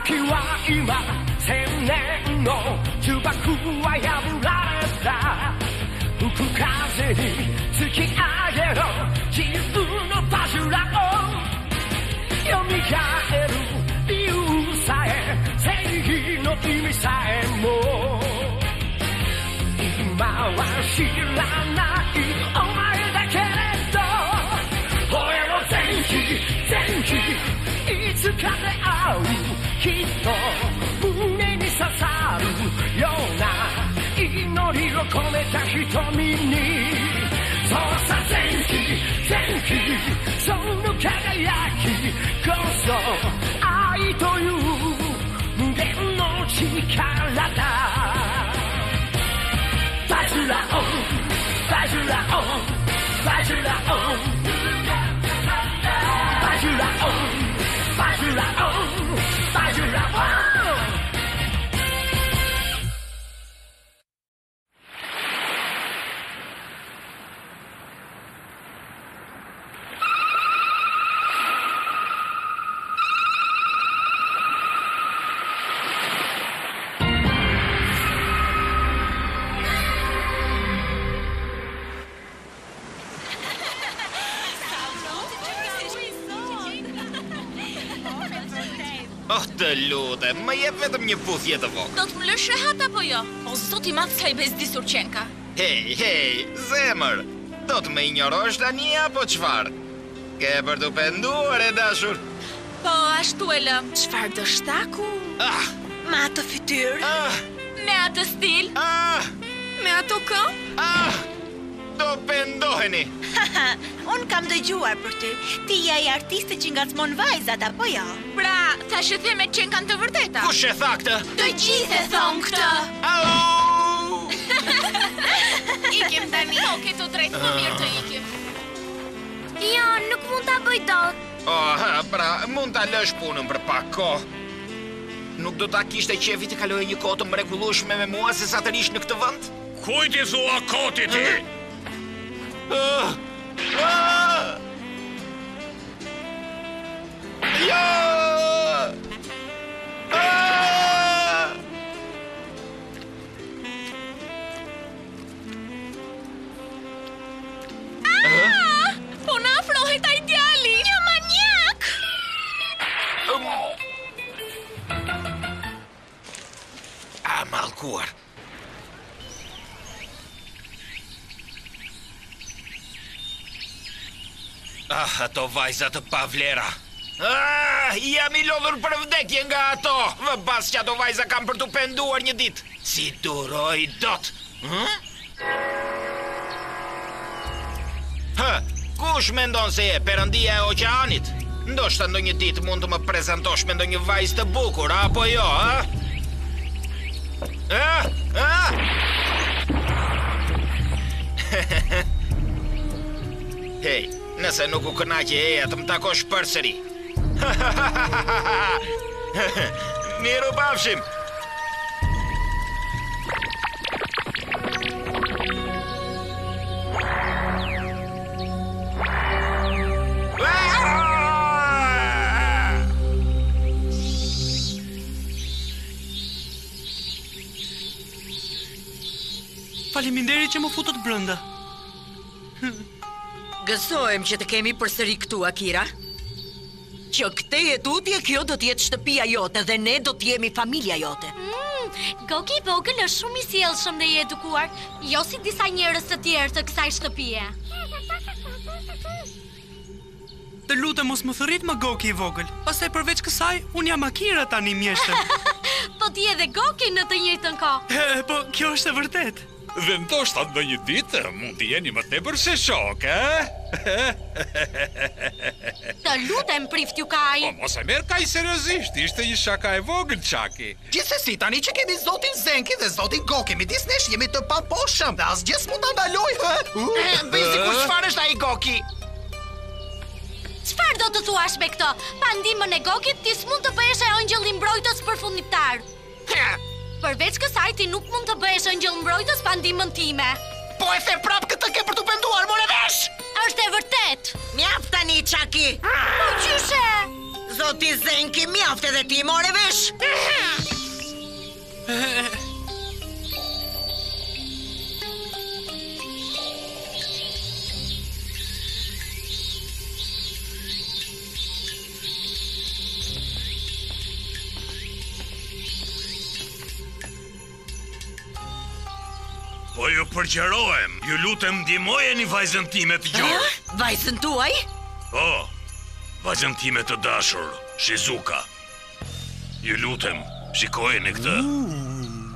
時は今千年の呪縛は破られた吹く風に突き上げろ自由の柱を蘇る理由さえ正義の意味さえも今は知らないお前だけれど俺を全いつかで会うきっと胸に刺さるような祈りを込めた瞳にそうさ全気その輝きこそ愛という無限の力だバジュラオバジュラオバジュラオバジュラオバジュラオバジュラオTë lutem, më jep vetëm një puthje të vogël. Do të më lësh rehat apo jo? O zoti i madh s'ka i bezdisur Qenka. Hey, zemër, do të më injorosh tani apo çfarë? Ke për të penduar e dashur? Po, ashtu e lëm. Çfarë do shtaku? Me atë fytyrë? Me atë stil? Me ato këmbë? Do pendoheni. Unë kam dëgjuar për ty. Ti je ai artiste që ngacmon vajzat apo jo? Pra, thash e them me Qenkan të vërteta. Kush e tha këtë? Të gjithë e thon këtë. Au! Ikim tani. Po, ke të drejtë, më mirë të ikim. Jo, nuk mund ta bëj dot. Pra, mund ta lësh punën për pak kohë. Nuk do ta kishte qefi të kalojë një kohë të mrekullueshme me mua se sa të rish në këtë vend? Kujt i thua koti ti? Po na afrohet ai djali. Një manjak. Mallkuar. Ato vajza të pavlera. Jam i lodhur për vdekje nga ato. Vëbas që ato vajza kam për të penduar një ditë. Si duroj dot. Kush mendon se je perëndia e oqeanit? Ndoshta ndonjë ditë mund të më prezantosh me ndonjë vajzë të bukur, apo jo, Hej, nëse nuk u kënaqe eja të më takosh përsëri. Miru bafshim. Faleminderit që më futët brenda. Gëzohem që të kemi përsëri këtu, Akira. Që këtë jetutje kjo do t'jetë shtëpia jote dhe ne do t'jemi familja jote. Goki i vogël është shumë i sjellshëm dhe i edukuar, jo si disa njerëz të tjerë të kësaj shtëpie. Të lutem mos më thërrit më Goki i vogël. Pastaj përveç kësaj, unë jam Akira tani mjeshtër. Po ti edhe Goki në të njëjtën kohë. Po kjo është e vërtetë. Dhe ndoshta ndonjë ditë mund të jeni më tepër se shok, Të lutem prift ju kaj. Po mos e merr kaq seriozisht, ishte një shaka e vogël, Çaki. Gjithsesi, tani që kemi zotin Zenki dhe zotin Goki midis nesh jemi të paposhëm dhe asgjë s'mund ta ndalojë, Bëj sikur çfarë është ai Goki? Çfarë do të thuash me këtë? Pa ndihmën e Gokit ti s'mund të bëhesh angjëlli mbrojtës përfundimtar. Përveç kësaj ti nuk mund të bëhesh angjëll mbrojtës pa ndihmën time. Po e the prap këtë ke për të penduar, more vesh! Është e vërtet. Mjaft tani, Çaki. Po qyshe? Zoti Zenki, mjaft edhe ti more vesh. Po ju përqerohem, ju lutem ndihmojeni vajzën time të gjallë. Vajzën tuaj? Po, vajzën time të dashur, Shizuka. Ju lutem, shikojeni këtë.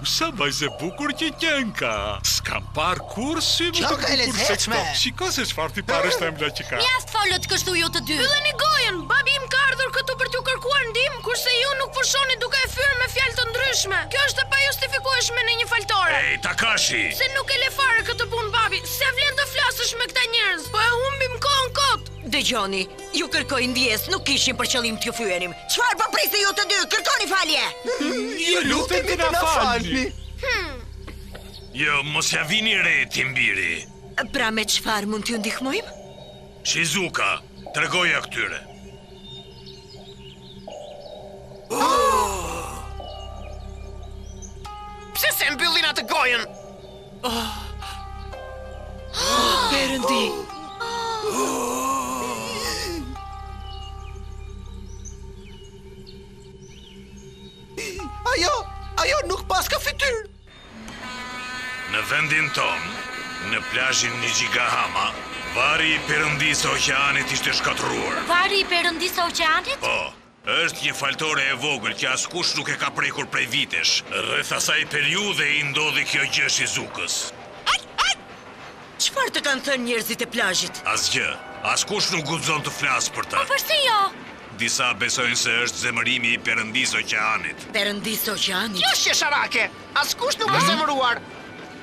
Sa vajzë bukur që qenë ka. S'kam parë kur sy më të bukur se këto. Shiko se çfarë ti parë shtemla që ka. Mjaft folët kështu ju të dy. Fylleni gojen, babi im ka ardhur këtu për t'ju kërkuar ndihmë, kurse ju nuk pushoni duke e fyer me fjalë të ndryshme. Kjo është e pajustifikueshme në një faltore. Ej, Takashi! Se nuk e le fare këtë punë babi, se vlen të flasësh me këta njerëz, po e humbim kohën kot. Dëgjoni, ju kërkoj ndjes, nuk kishin për qëllim t'ju fyenim. Çfarë po prisni ju të dy? Kërkoni falje. Ju lutem të na falni. Jo, mos ja vini re, Timbiri. Pra me çfarë mund t'ju ndihmojmë? Shizuka, tregoja këtyre. Pse se mbyllin atë gojen? Perëndi. Ajo nuk pas ka fytyrë. Në vendin ton, në plazhin Nijigahama, vari i perëndisë oqeanit ishte shkatruar. Vari i perëndisë së oqeanit? Po, është një faltore e vogël që askush nuk e ka prekur prej vitesh. Rreth asaj periudhe i ndodhi kjo gjë Shizukës. Çfarë të kanë thënë njerëzit e plazhit? Asgjë, askush nuk guxon të flasë për të. Përse jo? Disa besojnë se është zemërimi i perëndisë oqeanit. Perëndisë oqeanit? Jo shesharake, askush nuk është zemëruar.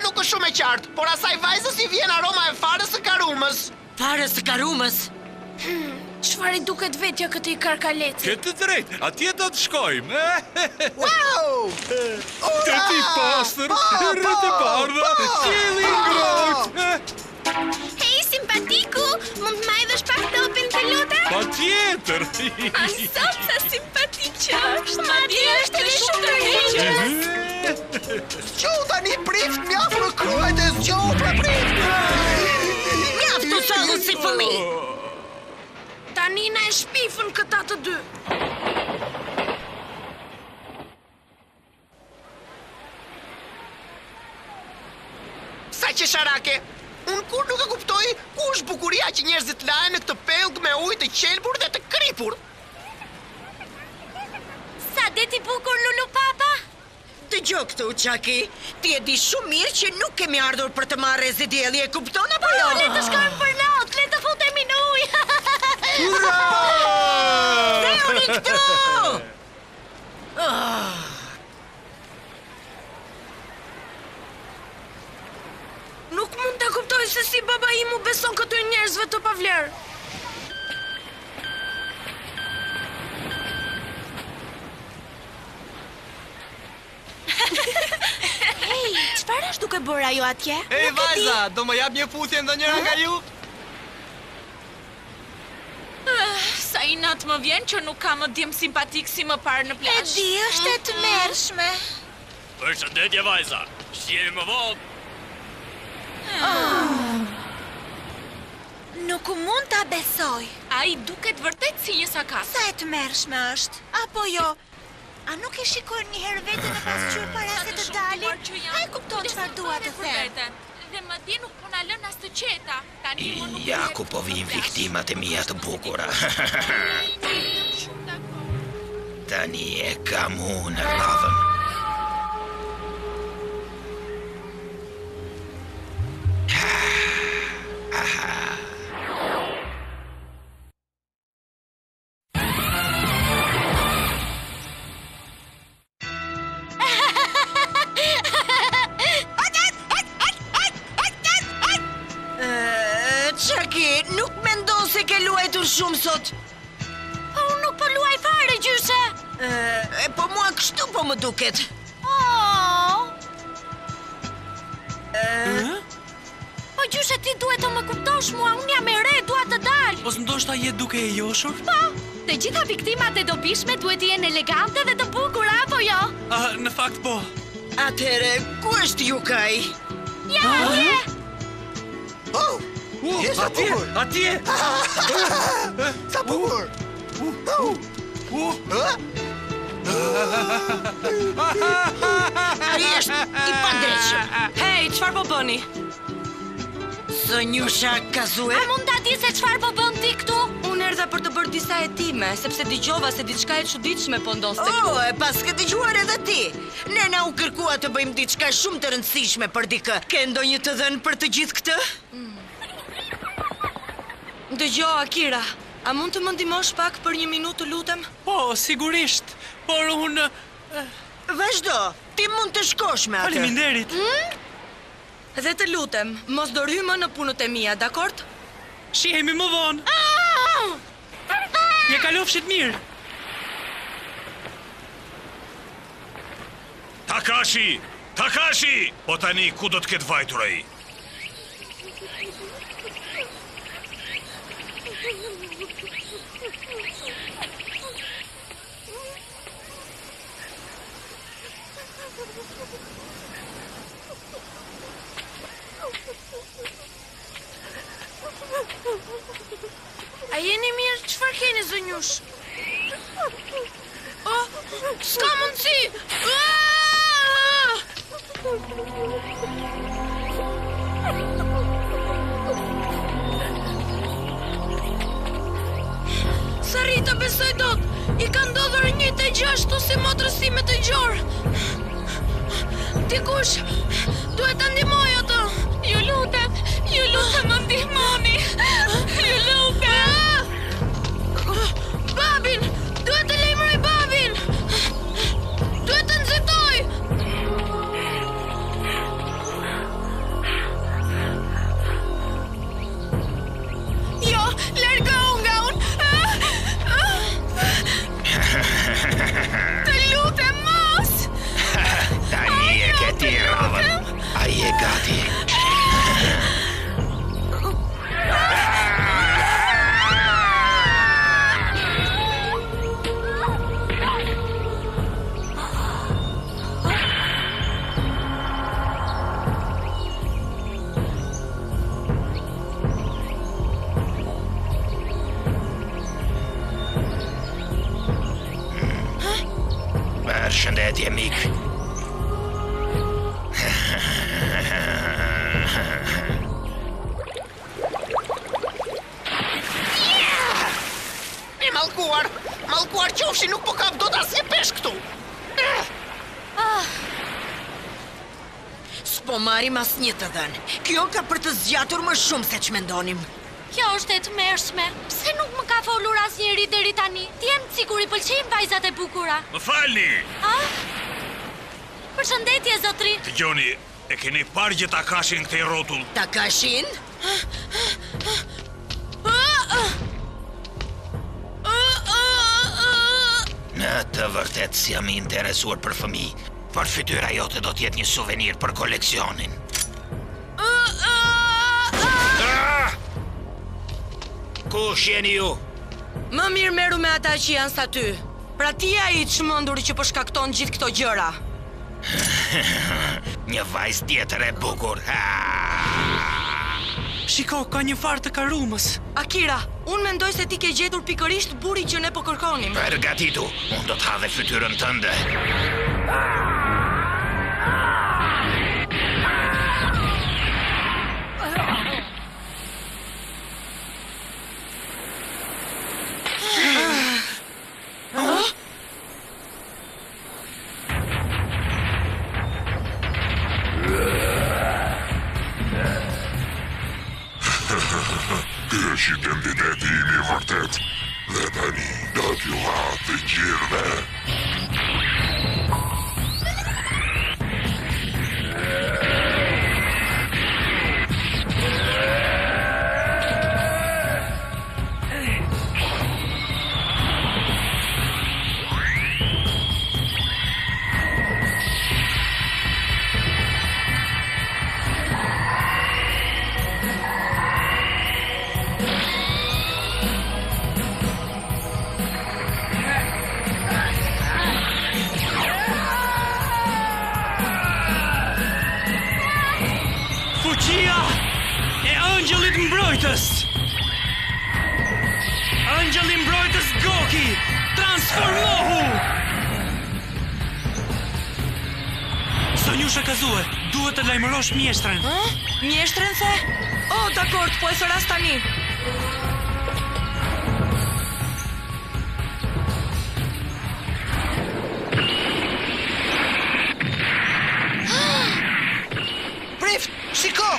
Nuk është shumë e qartë, por asaj vajzës i vjen aroma e farës së karumës. Farës së karumës? Çfarë i duket vetja këtij karkaleci? Ke të drejtë, atje do të shkojmë. Wow! Te ti pastër, rrët e bardha, qielli ngrohtë. Hej, simpatiku, mund të marrësh pak topin të lutem? Patjetër. Sot sa simpatik që është, madje është edhe shumë tërheqës. Zgjohu tani prift, mjaft më kruajt e zgjohu pra prift. Mjaft u sollu si fëmijë. Tani na e shpifën këta të dy. Sa qesharake, unë kur nuk e kuptoj ku është bukuria që njerëzit lahen në këtë pellg me ujë të qelbur dhe të kripur. Sa deti bukur Lulu Papa? Dëgjoj këtu, Çaki. Ti e di shumë mirë që nuk kemi ardhur për të marrë rezidjelli, e kupton apo jo? Le të shkojmë për natë, le të futemi në ujë. Ura! Theoni këtu! Nuk mund të kuptoj se si baba im u beson këtyre njerëzve të pavlerë. Hej, çfarë është duke bërë ajo atje? Ej, vajza, do më jap një puthje ndonjëra nga ju? Sa i natë më vjen që nuk ka më djem simpatik si më parë në E plazh. di, është e tmerrshme. Përshëndetje, vajza. Shihemi më vonë. Nuk mund ta besoj. Ai duket vërtet si një sakas. Sa e tmerrshme është, apo jo? A nuk e shikon një herë veten e pasqyrë para se të dalin? A e kupton çfarë dua të them? Dhe më di nuk po na lën as të qeta. Tani më nuk Ja ku po vijnë viktimat e mia të bukura. Tani e kam unë në radhën. Çaki, nuk mendon se ke luajtur shumë sot? Unë nuk po luaj fare, gjyshe. Po mua kështu po më duket. Po gjyshe ti duhet të më kuptosh mua, unë jam e re, dua të dal. Ose ndoshta je duke e joshur? Po, Të gjitha viktimat e dobishme duhet të jenë elegante dhe të bukura, apo jo? Në fakt po. Atëhere, ku është Yukaj? Ja, atje! Sa bukur! Atje! Sa bukur! Ai është I padrejshëm. Hej, çfarë po bëni? Sonjusha Kazue? A mund ta di se çfarë po bën ti këtu? Unë erdha për të bërë disa hetime, sepse dëgjova se diçka e çuditshme po ndoste këtu. E pas ke dëgjuar edhe ti. Ne na u kërkua të bëjmë diçka shumë të rëndësishme për dikë. Ke ndonjë të dhënë për të gjithë këtë? Dëgjoj, Akira, a mund të më ndihmosh pak për 1 minutë, lutem? Po, sigurisht. Por unë... Vazhdo, ti mund të shkosh me atë. Faleminderit. Dhe të lutem, mos do rry më në punët e mia, dakord? Shihemi më vonë. Je kalofshit mirë. Takashi! Takashi! Po tani, ku do të ketë vajtur ai? A jeni mirë? Çfarë keni, zonjush? S'ka mundësi! S'arri të besoj dot! I ka ndodhur 1.6 si motrës time të gjorë! Dikush duhet ta ndihmoj ato! Ju lutem më ndihmoni! Ju lutem! Babin! Duhet të lejmëroj babin! Duhet të nxitoj! Jo, largohu nga unë! Të lutem mos! Tani e ke ti radhën. Ai e gati. Përshëndetje, mik. Mallkuar qofshi, nuk po kap dot asnjë peshk këtu. S'po marrim asnjë të dhënë. Kjo ka për të zgjatur më shumë se ç'mendonim. Kjo është e tmerrshme. Pse nuk më ka folur asnjëri deri tani? Ti jam sigur I pëlqejnë vajzat e bukura. Më falni! Përshëndetje, zotri. Dëgjoni, e keni parë që Takashin këtej rrotull? Takashin? Në të vërtet si jam I interesuar për fëmijë, por fytyra jote do t'jetë një suvenir për koleksionin. Kush jeni ju? Më mirë merru me ata që janë sa ty. Pra ti ai I çmendur që po shkakton gjithë këto gjëra. Një vajzë tjetër e bukur. Shiko, ka një farë të karumës. Akira, unë mendoj se ti ke gjetur pikërisht burin që ne po kërkonim. Përgatitu, unë do t'ha dhe fytyrën tënde. Ky është identiteti im I vërtet. Dhe tani do t'ju ha të gjithëve. Fuqia e Angjëllit Mbrojtës. Angjëlli Mbrojtës Goki, transformohu! Sonjusha Kazue, duhet të lajmërosh mjeshtren. Mjeshtren the? Dakord, po e thëras tani. Prift, shiko!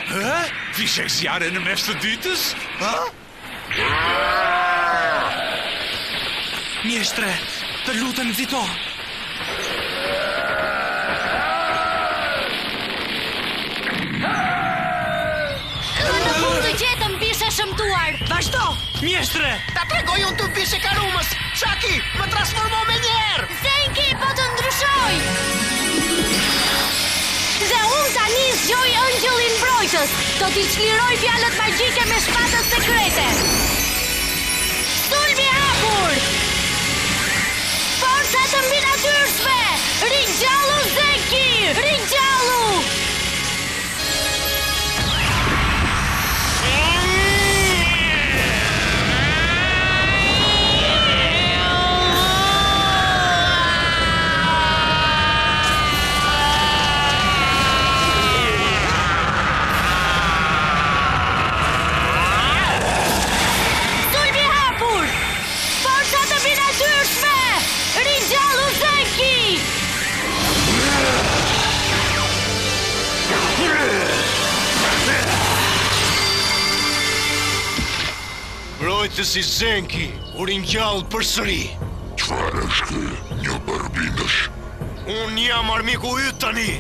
Vishek zjarë në mes të ditës? Mjeshtre, të lutem nxito. Në fund të gjetëm bishe shëmtuar. Vazhdo! Mjeshtre! Ta tregoj unë të bishe karumës! Shaki, më transformo me njerë! Zenki, po të ndryshoj! Dhe unë tani zgjoj Angjëllin Mbrojtës. Do t'i çliroj fjalët magjike me shpatën sekrete. Sulmi hapur! Forca të mbinatyrshme! Ringjallu Zenki! Ringjallu! Mbrojtësi Zenki, u ringjall përsëri. Çfarë është ky? Një përbindësh. Unë jam armiku yt tani.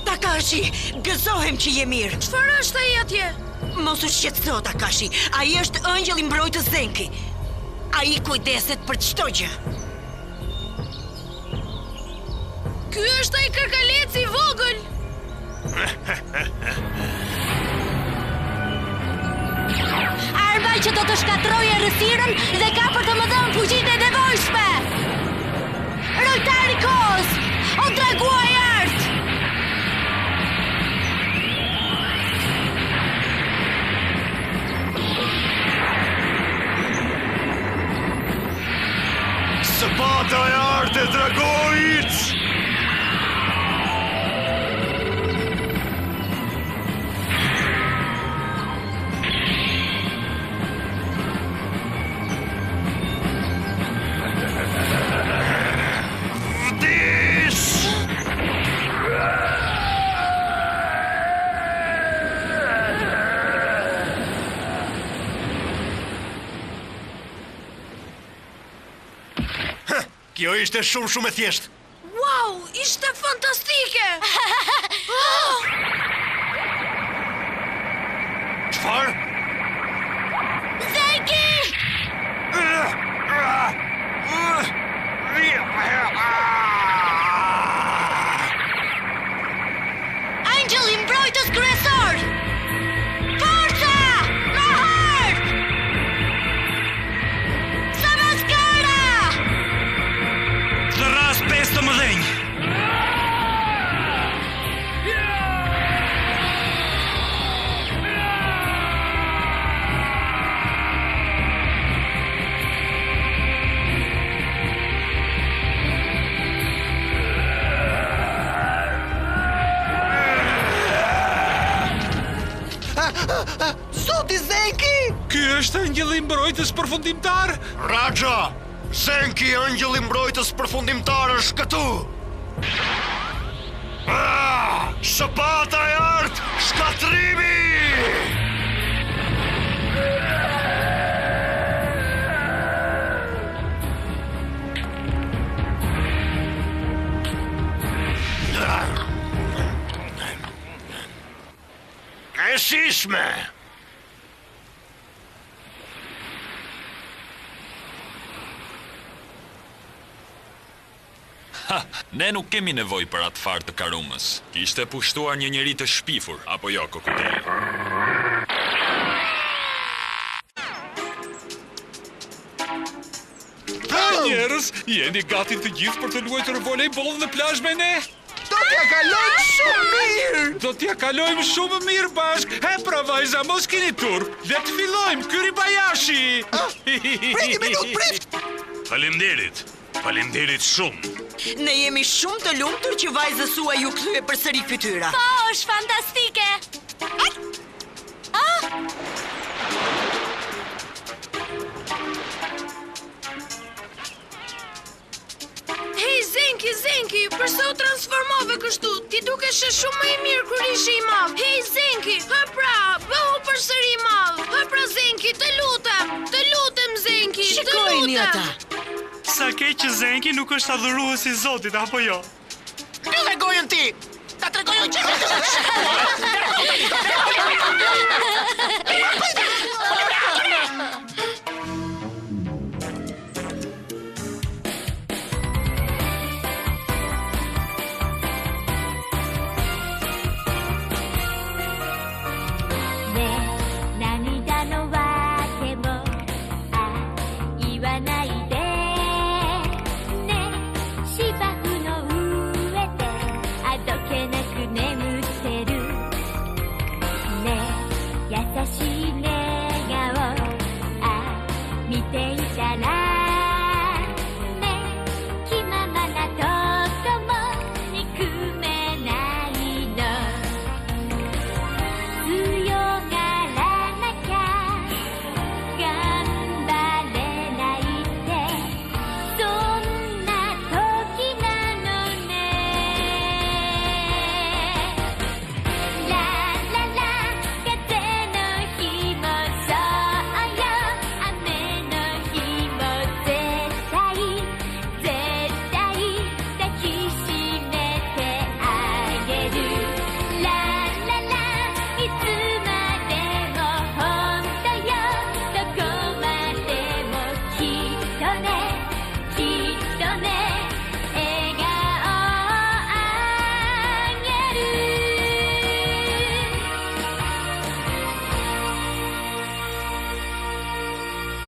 Takashi, gëzohem që je mirë. Çfarë është ai atje? Mos u shqetëso, Takashi. Ai është Angjëlli Mbrojtës Zenki. Ai kujdeset për çdo gjë. Ky është ai kërkaleci i vogël. Arma që do të shkatrojë errësirën dhe ka për të më dhënë fuqitë e nevojshme. Rojtari Kos, o draguaj art! Zapata e art e dragojit! Kjo ishte shumë e thjeshtë. Wow, ishte fantastike! Çfarë? Zenki! Angjëlli Mbrojtës kryesor! Forca! Mahar! Samaskara! Të ras 5 të mëdhenj. Zoti Zenki! Ky është Angjëlli Mbrojtës përfundimtar? Raja! Zenki, Angjëlli Mbrojtës përfundimtar është këtu! Zapata e art, shkatrimi! E shishme! Ne nuk kemi nevoj për atë farë të karumës. Kishte pushtuar një njeri të shpifur, apo jo, Kokuteli? Njerëz, jeni gati të gjithë për të luajtur volejboll në plazh me ne? Do t'ja kalojmë shumë mirë. Do t'ja kalojmë shumë mirë bashk. He pra vajza, mos keni turp. Le të fillojmë, Kyri Bajashi. Priti minut, prit. Faleminderit shumë. Ne jemi shumë të lumtur që vajzës sua ju kthye përsëri fytyra. Po, është fantastike. Hej, Zenki, përse u transformove kështu? Ti dukeshe shumë më i mirë kur ishe i madh. Hej, Zenki, hë pra, bëhu përsëri i madh. Hë pra, Zenki, të lutem, Zenki, të lutem. Shikojini ata. Sa keq që Zenki nuk është adhurues i Zotit, apo jo? Mbyll gojën ti. Ta tregoj qëきっとね